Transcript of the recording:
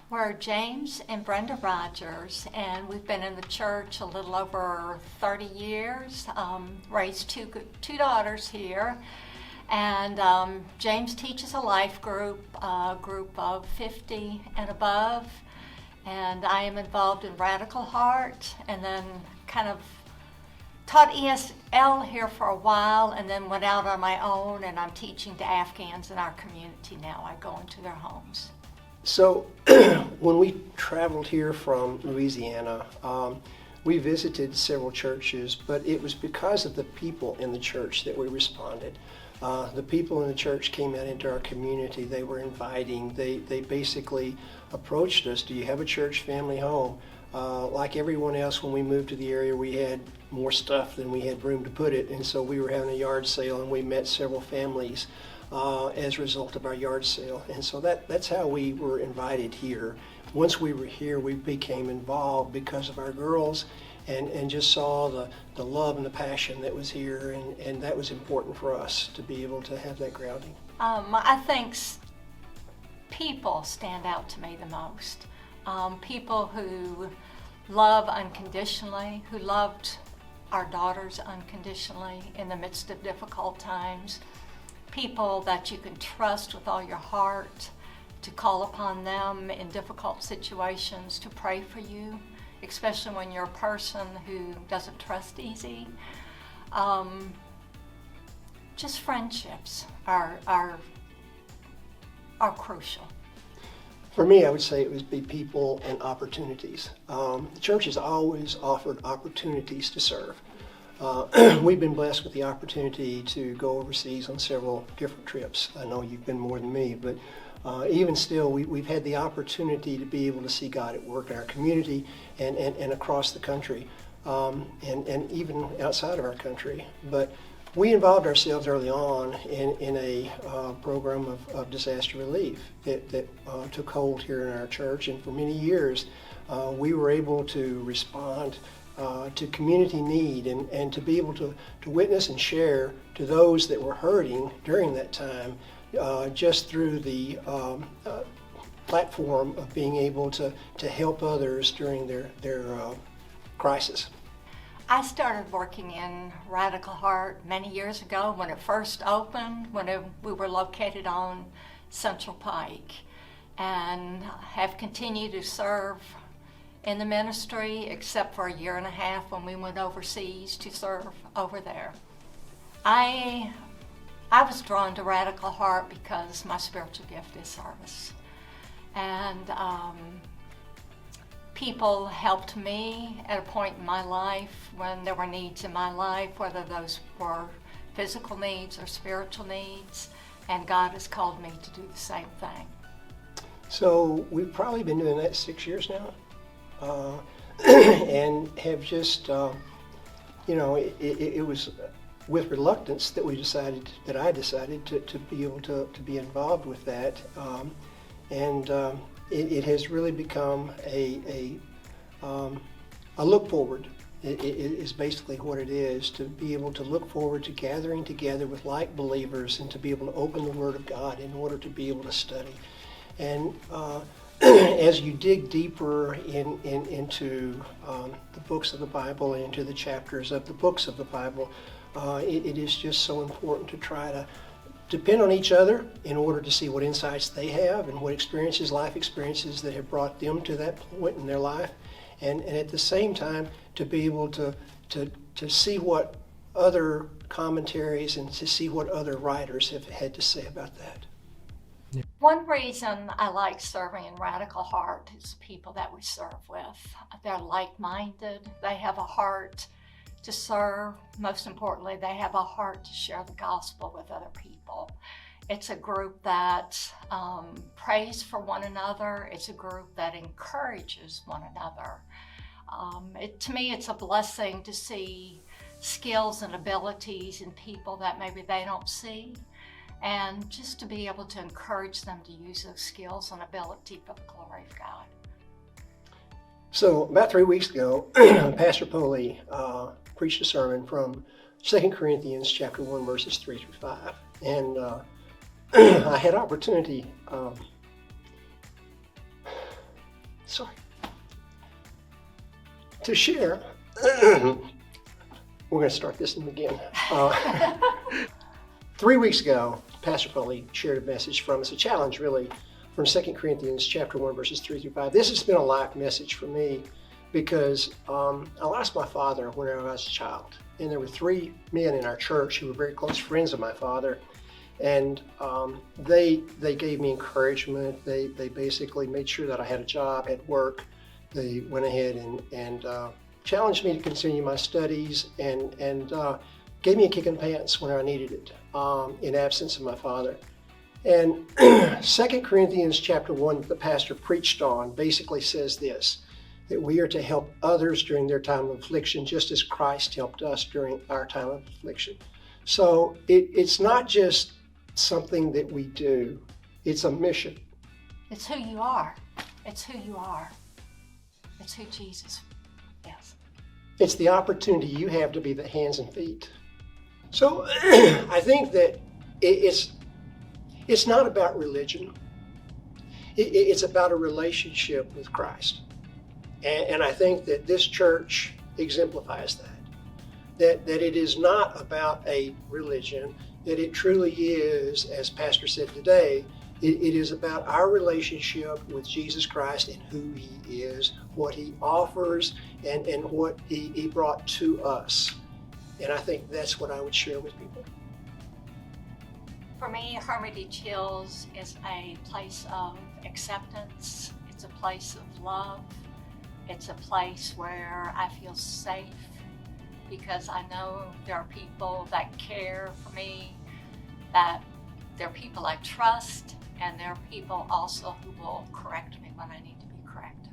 We're James and Brenda Rogers, and we've been in the church a little over 30 years, raised two daughters here. And James teaches a life group, a group of 50 and above. And I am involved in Radical Heart, and then kind of taught ESL here for a while, and then went out on my own, and I'm teaching to Afghans in our community now. I go into their homes. So when we traveled here from Louisiana, we visited several churches, but it was because of the people in the church that we responded. The people in the church came out into our community. They were inviting. They basically approached us. Do you have a church family home? Like everyone else, when we moved to the area, we had more stuff than we had room to put it, and so we were having a yard sale, and we met several families as a result of our yard sale. And so that's how we were invited here. Once we were here, we became involved because of our girls, and just saw the love and the passion that was here, and that was important for us to be able to have that grounding. I think people stand out to me the most. People who love unconditionally, who loved our daughters unconditionally in the midst of difficult times. People that you can trust with all your heart, to call upon them in difficult situations, to pray for you, especially when you're a person who doesn't trust easy. Just friendships are crucial. For me, I would say it would be people and opportunities. The church has always offered opportunities to serve. We've been blessed with the opportunity to go overseas on several different trips. I know you've been more than me, but even still, we've had the opportunity to be able to see God at work in our community and across the country, and even outside of our country. But we involved ourselves early on in a program of disaster relief that took hold here in our church, and for many years we were able to respond to community need and to be able to witness and share to those that were hurting during that time, just through the platform of being able to help others during their crisis. I started working in Radical Heart many years ago when it first opened, we were located on Central Pike, and have continued to serve in the ministry except for a year and a half when we went overseas to serve over there. I was drawn to Radical Heart because my spiritual gift is service. And people helped me at a point in my life when there were needs in my life, whether those were physical needs or spiritual needs, and God has called me to do the same thing. So we've probably been doing that 6 years now, and have just, it was with reluctance that I decided to be able to be involved with that, and it has really become a look forward. It is basically what it is, to be able to look forward to gathering together with like believers and to be able to open the Word of God in order to be able to study. And as you dig deeper into the books of the Bible and into the chapters of the books of the Bible, it is just so important to try to depend on each other in order to see what insights they have and what life experiences that have brought them to that point in their life, and at the same time to be able to see what other commentaries and to see what other writers have had to say about that. One reason I like serving in Radical Heart is the people that we serve with. They're like-minded. They have a heart to serve. Most importantly, they have a heart to share the gospel with other people. It's a group that prays for one another. It's a group that encourages one another. To me, it's a blessing to see skills and abilities in people that maybe they don't see, and just to be able to encourage them to use those skills and ability for the glory of God. So about 3 weeks ago, Pastor Poley preached a sermon from 2 Corinthians chapter 1, verses 3 through 5. And I had opportunity sorry, to share. We're going to start this one again. 3 weeks ago, Pastor Foley shared a message from us, a challenge really, from 2 Corinthians chapter 1, verses 3 through 5. This has been a life message for me because I lost my father when I was a child. And there were 3 men in our church who were very close friends of my father. And they gave me encouragement. They basically made sure that I had a job at work. They went ahead and challenged me to continue my studies and gave me a kick in the pants when I needed it in absence of my father. And 2 Corinthians chapter 1 that the pastor preached on basically says this, that we are to help others during their time of affliction just as Christ helped us during our time of affliction. So it's not just something that we do, it's a mission. It's who you are. It's who you are. It's who Jesus is. It's the opportunity you have to be the hands and feet. So I think that it's not about religion. It's about a relationship with Christ. And I think that this church exemplifies that it is not about a religion, that it truly is, as Pastor said today, it is about our relationship with Jesus Christ and who he is, what he offers, and what he brought to us. And I think that's what I would share with people. For me, Hermitage Hills is a place of acceptance. It's a place of love. It's a place where I feel safe because I know there are people that care for me, that there are people I trust, and there are people also who will correct me when I need to be corrected.